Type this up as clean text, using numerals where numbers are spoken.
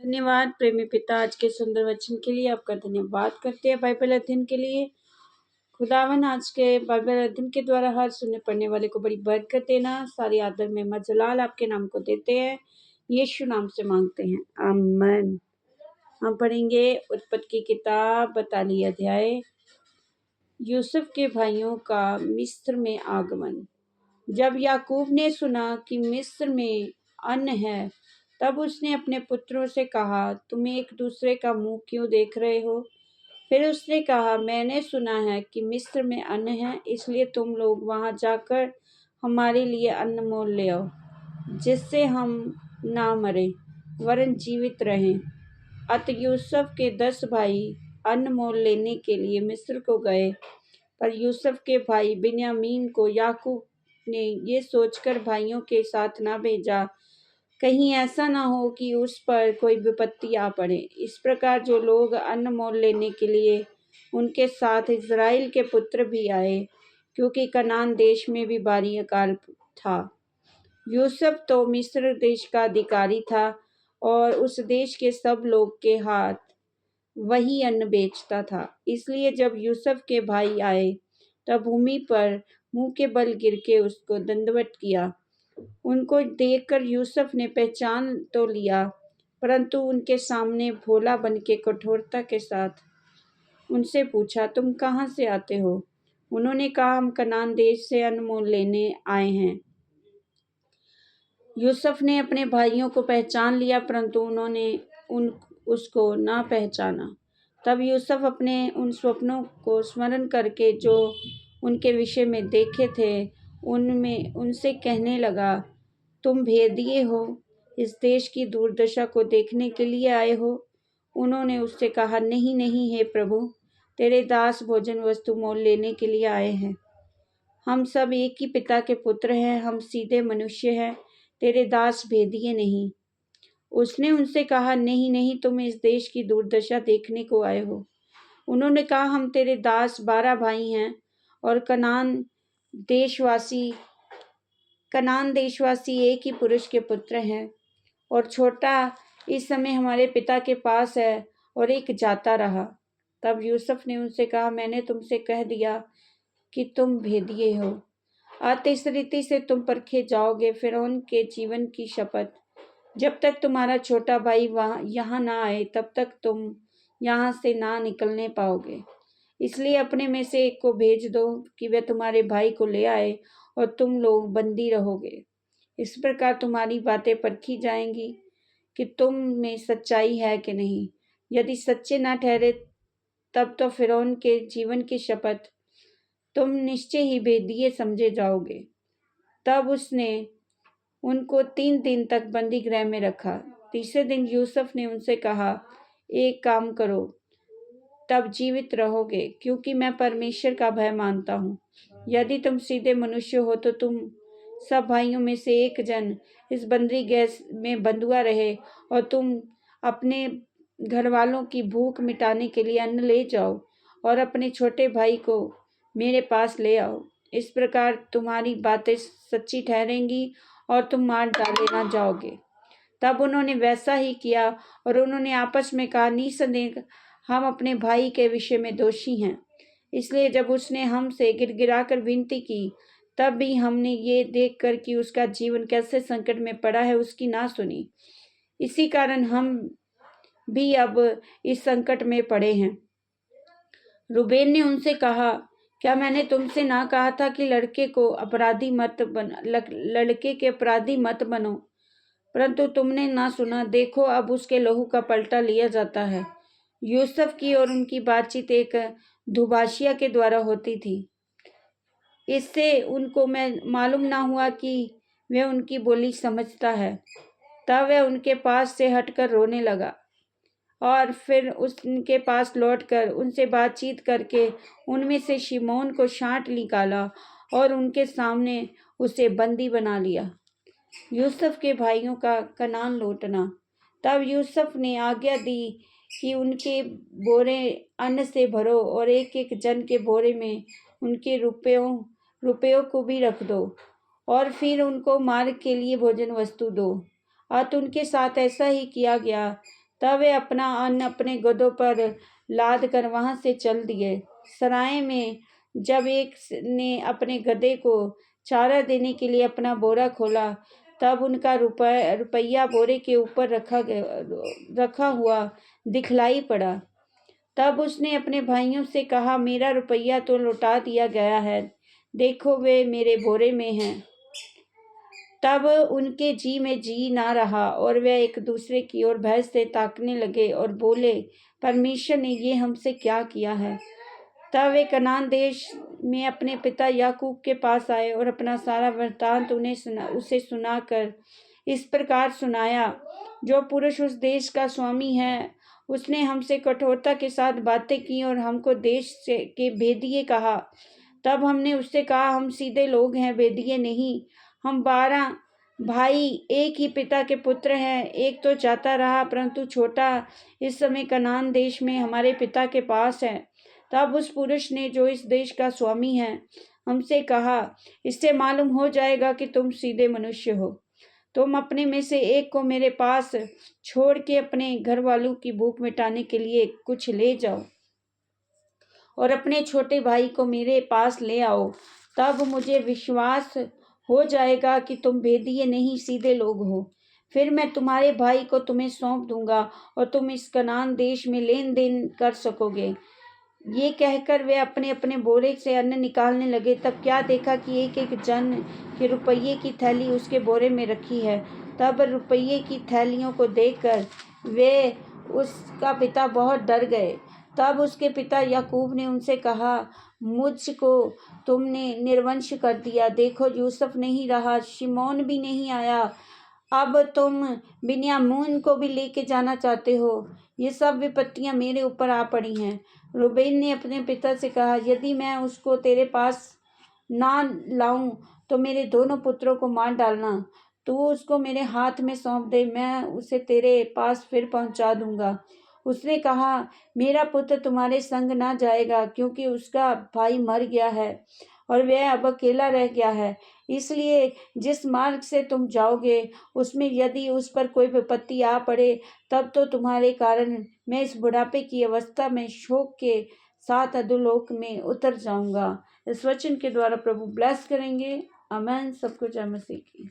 धन्यवाद प्रेमी पिता, आज के सुंदर वचन के लिए आपका धन्यवाद करते हैं। बाइबल अध्ययन के लिए खुदावन आज के बाइबल अध्ययन के द्वारा हर सुनने पढ़ने वाले को बड़ी बरकत देना, सारी आदर में मजलाल आपके नाम को देते हैं, यीशु नाम से मांगते हैं, आमीन। हम पढ़ेंगे उत्पत्ति की किताब 42 अध्याय। यूसुफ के भाइयों का मिस्र में आगमन। जब याकूब ने सुना कि मिस्र में अन्न है, तब उसने अपने पुत्रों से कहा, तुम एक दूसरे का मुंह क्यों देख रहे हो? फिर उसने कहा, मैंने सुना है कि मिस्र में अन्न है, इसलिए तुम लोग वहां जाकर हमारे लिए अन्न मोल ले आओ, जिससे हम ना मरे वरन जीवित रहें। अतः यूसुफ के 10 भाई अन्न मोल लेने के लिए मिस्र को गए, पर यूसुफ के भाई बिन्यामीन को याकूब ने ये सोचकर भाइयों के साथ ना भेजा, कहीं ऐसा ना हो कि उस पर कोई विपत्ति आ पड़े। इस प्रकार जो लोग अन्न मोल लेने के लिए उनके साथ इज़राइल के पुत्र भी आए, क्योंकि कनान देश में भी भारी अकाल था। यूसुफ तो मिस्र देश का अधिकारी था और उस देश के सब लोग के हाथ वही अन्न बेचता था। इसलिए जब यूसुफ के भाई आए, तब भूमि पर मुंह के बल गिर के उसको दंडवत किया। उनको देखकर यूसुफ ने पहचान तो लिया, परंतु उनके सामने भोला बन के कठोरता के साथ उनसे पूछा, तुम कहाँ से आते हो? उन्होंने कहा, हम कनान देश से अन्न मोल लेने आए हैं। यूसुफ ने अपने भाइयों को पहचान लिया, परंतु उन्होंने उसको ना पहचाना। तब यूसुफ अपने उन स्वप्नों को स्मरण करके जो उनके विषय में देखे थे, उनसे कहने लगा, तुम भेदिए हो, इस देश की दुर्दशा को देखने के लिए आए हो? उन्होंने उससे कहा, नहीं नहीं, हे प्रभु, तेरे दास भोजन वस्तु मोल लेने के लिए आए हैं। हम सब एक ही पिता के पुत्र हैं, हम सीधे मनुष्य हैं, तेरे दास भेदिए नहीं। उसने उनसे कहा, नहीं नहीं, तुम इस देश की दुर्दशा देखने को आए हो। उन्होंने कहा, हम तेरे दास 12 भाई हैं और कनान देशवासी एक ही पुरुष के पुत्र हैं, और छोटा इस समय हमारे पिता के पास है और एक जाता रहा। तब यूसुफ ने उनसे कहा, मैंने तुमसे कह दिया कि तुम भेदिए हो। अतः इस रीति से तुम परखे जाओगे। फिरौन के जीवन की शपथ, जब तक तुम्हारा छोटा भाई यहाँ ना आए, तब तक तुम यहाँ से ना निकलने पाओगे। इसलिए अपने में से एक को भेज दो कि वह तुम्हारे भाई को ले आए, और तुम लोग बंदी रहोगे। इस प्रकार तुम्हारी बातें परखी जाएंगी कि तुम में सच्चाई है कि नहीं। यदि सच्चे ना ठहरे, तब तो फिरौन के जीवन की शपथ तुम निश्चय ही भेदिए समझे जाओगे। तब उसने उनको 3 दिन तक बंदी गृह में रखा। तीसरे दिन यूसुफ ने उनसे कहा, एक काम करो, तब जीवित रहोगे, क्योंकि मैं परमेश्वर का भय मानता हूँ। यदि तुम सीधे मनुष्य हो तो तुम सब भाइयों में से एक जन इस बंदी गृह में बंधुआ रहे, और तुम अपने घर वालों की भूख मिटाने के लिए अन्न ले जाओ, और अपने छोटे भाई को मेरे पास ले आओ। इस प्रकार तुम्हारी बातें सच्ची ठहरेंगी और तुम मार डाले ना जाओगे। तब उन्होंने वैसा ही किया, और उन्होंने आपस में कहा, निसंदेह हम अपने भाई के विषय में दोषी हैं। इसलिए जब उसने हमसे गिड़गिड़ाकर विनती की, तब भी हमने ये देखकर कि उसका जीवन कैसे संकट में पड़ा है, उसकी ना सुनी। इसी कारण हम भी अब इस संकट में पड़े हैं। रूबेन ने उनसे कहा, क्या मैंने तुमसे ना कहा था कि लड़के के अपराधी मत बनो? परंतु तुमने ना सुना। देखो, अब उसके लहू का पलटा लिया जाता है। यूसुफ की और उनकी बातचीत एक दुभाषिया के द्वारा होती थी। इससे उनको मालूम ना हुआ कि वह उनकी बोली समझता है। तब वह उनके पास से हटकर रोने लगा, और फिर उनके पास लौटकर उनसे बातचीत करके उनमें से शिमोन को छांट निकाला और उनके सामने उसे बंदी बना लिया। यूसुफ के भाइयों का कनान लौटना। तब यूसुफ ने आज्ञा दी कि उनके बोरे अन्न से भरो, और एक एक जन के बोरे में उनके रुपयों को भी रख दो, और फिर उनको मार्ग के लिए भोजन वस्तु दो। अतः उनके साथ ऐसा ही किया गया। तब वे अपना अन्न अपने गधों पर लाद कर वहां से चल दिए। सराय में जब एक ने अपने गधे को चारा देने के लिए अपना बोरा खोला, तब उनका रुपया बोरे के ऊपर रखा हुआ दिखलाई पड़ा। तब उसने अपने भाइयों से कहा, मेरा रुपया तो लौटा दिया गया है, देखो वे मेरे बोरे में हैं। तब उनके जी में जी ना रहा और वे एक दूसरे की ओर भय से ताकने लगे और बोले, परमेश्वर ने ये हमसे क्या किया है। तब वे कनान देश में अपने पिता याकूब के पास आए और अपना सारा वृत्तांत उसे सुनाकर इस प्रकार सुनाया, जो पुरुष उस देश का स्वामी है, उसने हमसे कठोरता के साथ बातें की और हमको देश के भेदिए कहा। तब हमने उससे कहा, हम सीधे लोग हैं, भेदिए नहीं। हम 12 भाई एक ही पिता के पुत्र हैं। एक तो जाता रहा, परंतु छोटा इस समय कनान देश में हमारे पिता के पास है। तब उस पुरुष ने, जो इस देश का स्वामी है, हमसे कहा, इससे मालूम हो जाएगा कि तुम सीधे मनुष्य हो। तुम अपने में से एक को मेरे पास छोड़ के अपने घर वालों की भूख मिटाने के लिए कुछ ले जाओ और अपने छोटे भाई को मेरे पास ले आओ। तब मुझे विश्वास हो जाएगा कि तुम भेदिए नहीं, सीधे लोग हो। फिर मैं तुम्हारे भाई को तुम्हें सौंप दूंगा और तुम इस कनान देश में लेन देन कर सकोगे। ये कहकर वे अपने अपने बोरे से अन्न निकालने लगे। तब क्या देखा कि एक एक जन के रुपये की थैली उसके बोरे में रखी है। तब रुपये की थैलियों को देखकर वे उसका पिता बहुत डर गए। तब उसके पिता याकूब ने उनसे कहा, मुझको तुमने निर्वंश कर दिया। देखो, यूसुफ नहीं रहा, शिमोन भी नहीं आया, अब तुम बिन्यामीन को भी लेके जाना चाहते हो। ये सब विपत्तियां मेरे ऊपर आ पड़ी हैं। रूबेन ने अपने पिता से कहा, यदि मैं उसको तेरे पास ना लाऊं तो मेरे दोनों पुत्रों को मार डालना। तू उसको मेरे हाथ में सौंप दे, मैं उसे तेरे पास फिर पहुंचा दूंगा। उसने कहा, मेरा पुत्र तुम्हारे संग ना जाएगा, क्योंकि उसका भाई मर गया है और वह अब अकेला रह गया है। इसलिए जिस मार्ग से तुम जाओगे, उसमें यदि उस पर कोई विपत्ति आ पड़े, तब तो तुम्हारे कारण मैं इस बुढ़ापे की अवस्था में शोक के साथ अधोलोक में उतर जाऊंगा। इस वचन के द्वारा प्रभु ब्लेस करेंगे। आमीन। सबको जय मसीह की।